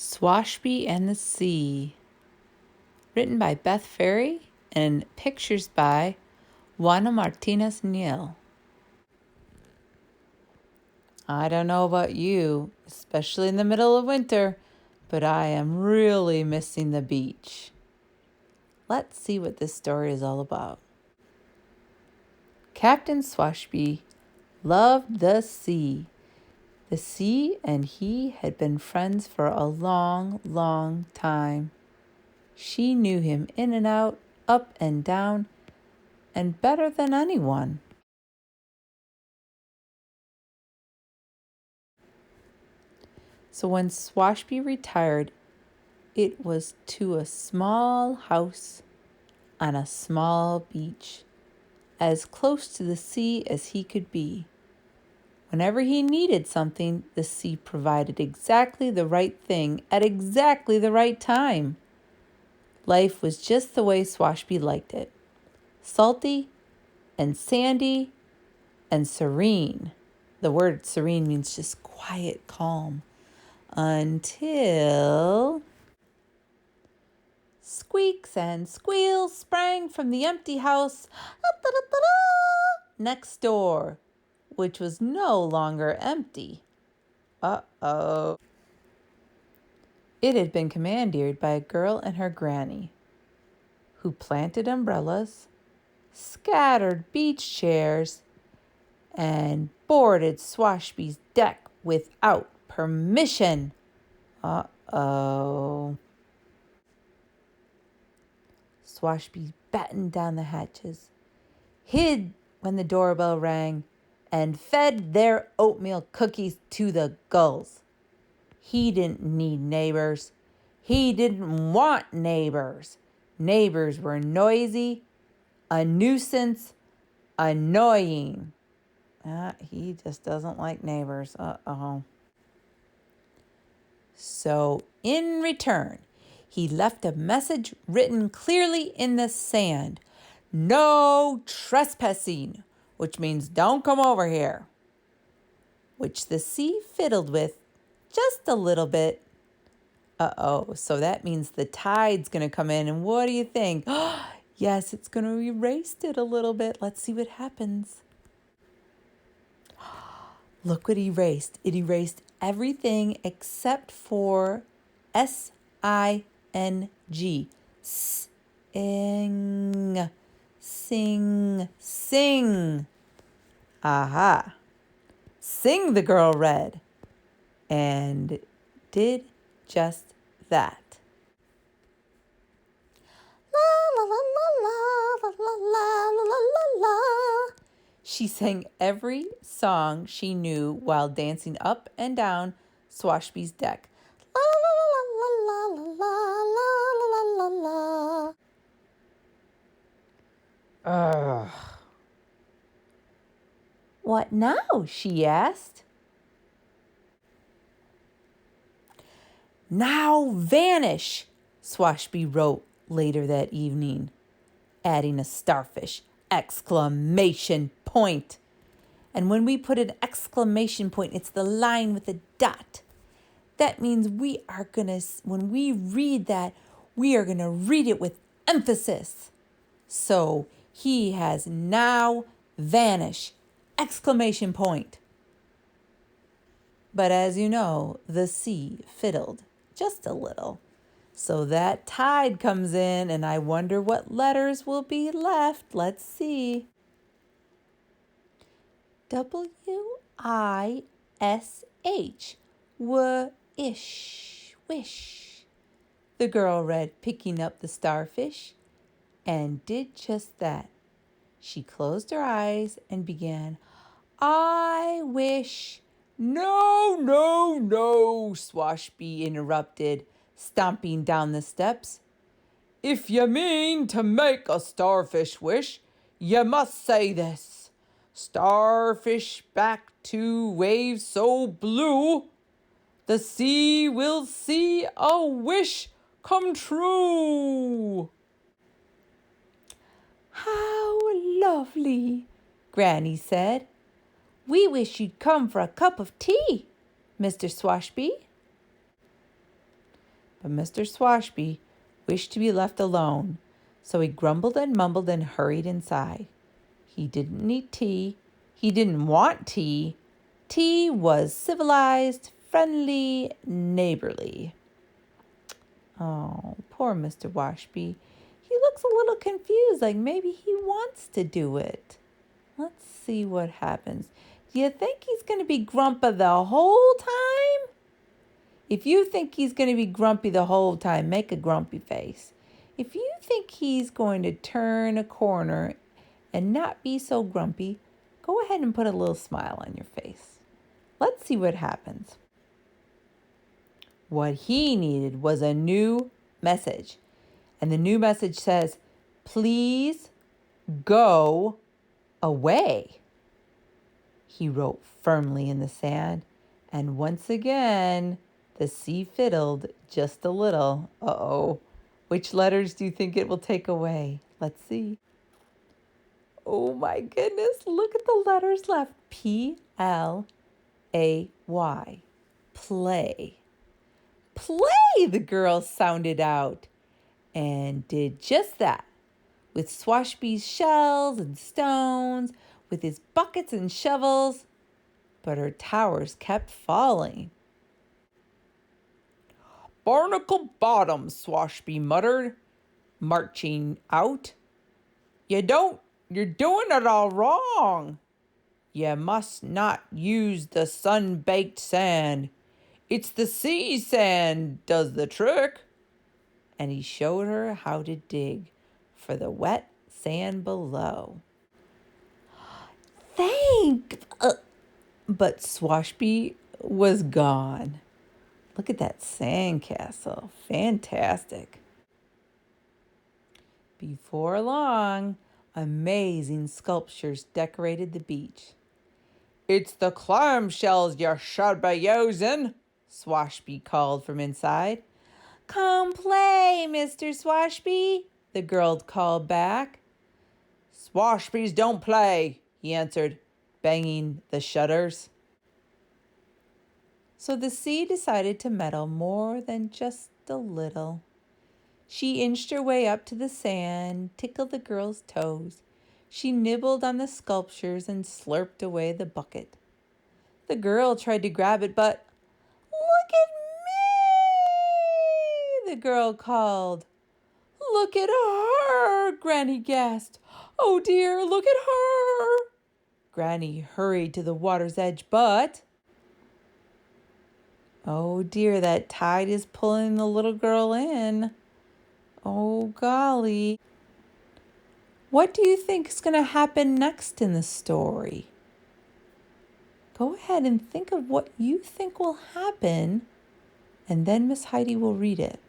Swashby and the Sea, written by Beth Ferry and pictures by Juana Martinez Neal. I don't know about you, especially in the middle of winter, but I am really missing the beach. Let's see what this story is all about. Captain Swashby loved the sea. The sea and he had been friends for a long, long time. She knew him in and out, up and down, and better than anyone. So when Swashby retired, it was to a small house on a small beach, as close to the sea as he could be. Whenever he needed something, the sea provided exactly the right thing at exactly the right time. Life was just the way Swashby liked it. Salty and sandy and serene. The word serene means just quiet, calm. Until squeaks and squeals sprang from the empty house next door, which was no longer empty. Uh-oh. It had been commandeered by a girl and her granny, who planted umbrellas, scattered beach chairs, and boarded Swashby's deck without permission. Uh-oh. Swashby battened down the hatches, hid when the doorbell rang, and fed their oatmeal cookies to the gulls. He didn't need neighbors. He didn't want neighbors. Neighbors were noisy, a nuisance, annoying. He just doesn't like neighbors. Uh-oh. So in return, he left a message written clearly in the sand. No trespassing, which means don't come over here, which the sea fiddled with just a little bit. Uh-oh, so that means the tide's going to come in, and what do you think? Yes, it's going to erase it a little bit. Let's see what happens. Look what it erased. It erased everything except for S-I-N-G. Sing, sing, sing. Aha. Sing, the girl read, and did just that. La la la la la la la la la la. She sang every song she knew while dancing up and down Swashby's deck. La la la la la la la la la la la. Ugh. What now? She asked. Now vanish, Swashby wrote later that evening, adding a starfish exclamation point. And when we put an exclamation point, it's the line with a dot. That means when we read that, we are going to read it with emphasis. So he has now vanished, exclamation point. But as you know, the sea fiddled just a little. So that tide comes in, and I wonder what letters will be left. Let's see. W-I-S-H. Wish, wish. The girl read, picking up the starfish, and did just that. She closed her eyes and began, I wish. No, no, no, Swashby interrupted, stomping down the steps. If you mean to make a starfish wish, you must say this. Starfish back to waves so blue, the sea will see a wish come true. How lovely, Granny said. We wish you'd come for a cup of tea, Mr. Swashby. But Mr. Swashby wished to be left alone, so he grumbled and mumbled and hurried inside. He didn't need tea. He didn't want tea. Tea was civilized, friendly, neighborly. Oh, poor Mr. Washby. He looks a little confused, like maybe he wants to do it. Let's see what happens. Do you think he's going to be grumpy the whole time? If you think he's going to be grumpy the whole time, make a grumpy face. If you think he's going to turn a corner and not be so grumpy, go ahead and put a little smile on your face. Let's see what happens. What he needed was a new message. And the new message says, "Please go away." He wrote firmly in the sand, and once again, the sea fiddled just a little. Uh-oh. Which letters do you think it will take away? Let's see. Oh my goodness, look at the letters left. Play. Play. Play, the girl sounded out, and did just that. With Swashby's shells and stones, with his buckets and shovels, but her towers kept falling. "Barnacle bottom," Swashby muttered, marching out. You're doing it all wrong. You must not use the sun-baked sand. It's the sea sand does the trick." And he showed her how to dig for the wet sand below. But Swashby was gone. Look at that sandcastle. Fantastic. Before long, amazing sculptures decorated the beach. "It's the clamshells you should be using," Swashby called from inside. "Come play, Mr. Swashby," the girl called back. "Swashbys don't play," he answered, banging the shutters. So the sea decided to meddle more than just a little. She inched her way up to the sand, tickled the girl's toes. She nibbled on the sculptures and slurped away the bucket. The girl tried to grab it, but "Look at me!" the girl called. "Look at her!" Granny gasped. "Oh dear, look at her!" Granny hurried to the water's edge, but oh dear, that tide is pulling the little girl in. Oh golly. What do you think is going to happen next in the story? Go ahead and think of what you think will happen, and then Miss Heidi will read it.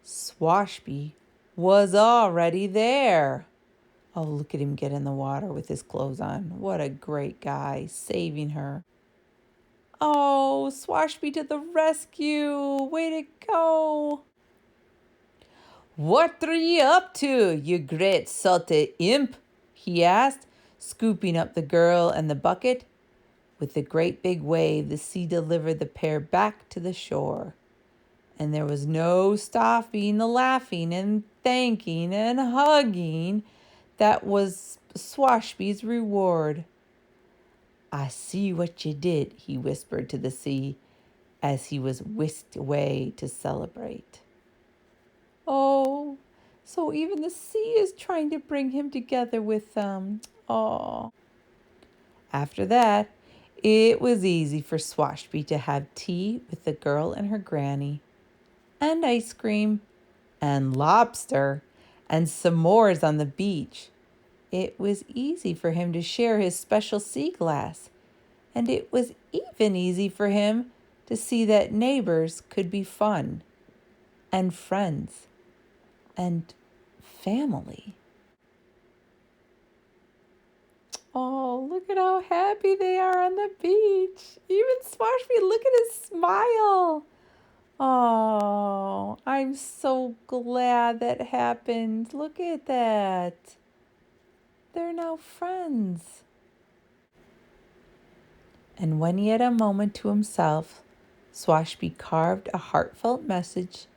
Swashby was already there. Oh, look at him get in the water with his clothes on. What a great guy, saving her. Oh, Swashby to the rescue. Way to go. "What are you up to, you great salty imp?" he asked, scooping up the girl and the bucket. With a great big wave, the sea delivered the pair back to the shore. And there was no stopping the laughing and thanking and hugging that was Swashby's reward. "I see what you did," he whispered to the sea as he was whisked away to celebrate. Oh, so even the sea is trying to bring him together with them. Oh. After that, it was easy for Swashby to have tea with the girl and her granny, and ice cream, and lobster, and s'mores on the beach. It was easy for him to share his special sea glass, and it was even easy for him to see that neighbors could be fun, and friends, and family. Oh, look at how happy they are on the beach. Even Swashby, look at his smile. Oh, I'm so glad that happened. Look at that. They're now friends. And when he had a moment to himself, Swashby carved a heartfelt message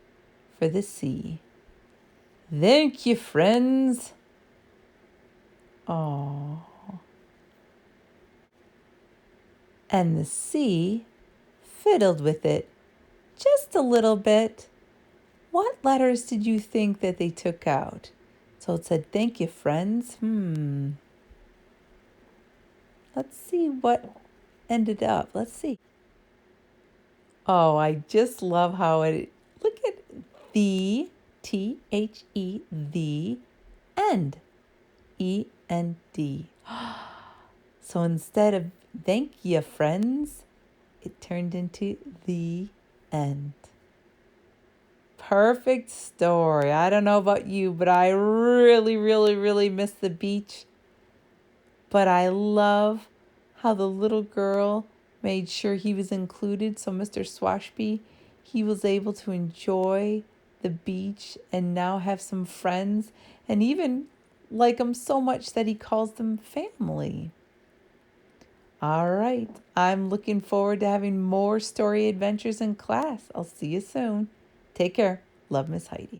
for the sea. Thank you, friends. Oh. And the sea fiddled with it just a little bit. What letters did you think that they took out? So it said, thank you, friends. Let's see what ended up. Let's see. Oh, I just love how it, look at the, T-H-E, the, end, E-N-D. So instead of thank you, friends, it turned into the end. Perfect story. I don't know about you, but I really, really, really miss the beach. But I love how the little girl made sure he was included. So Mr. Swashby, he was able to enjoy the beach and now have some friends and even like them so much that he calls them family. All right. I'm looking forward to having more story adventures in class. I'll see you soon. Take care. Love, Miss Heidi.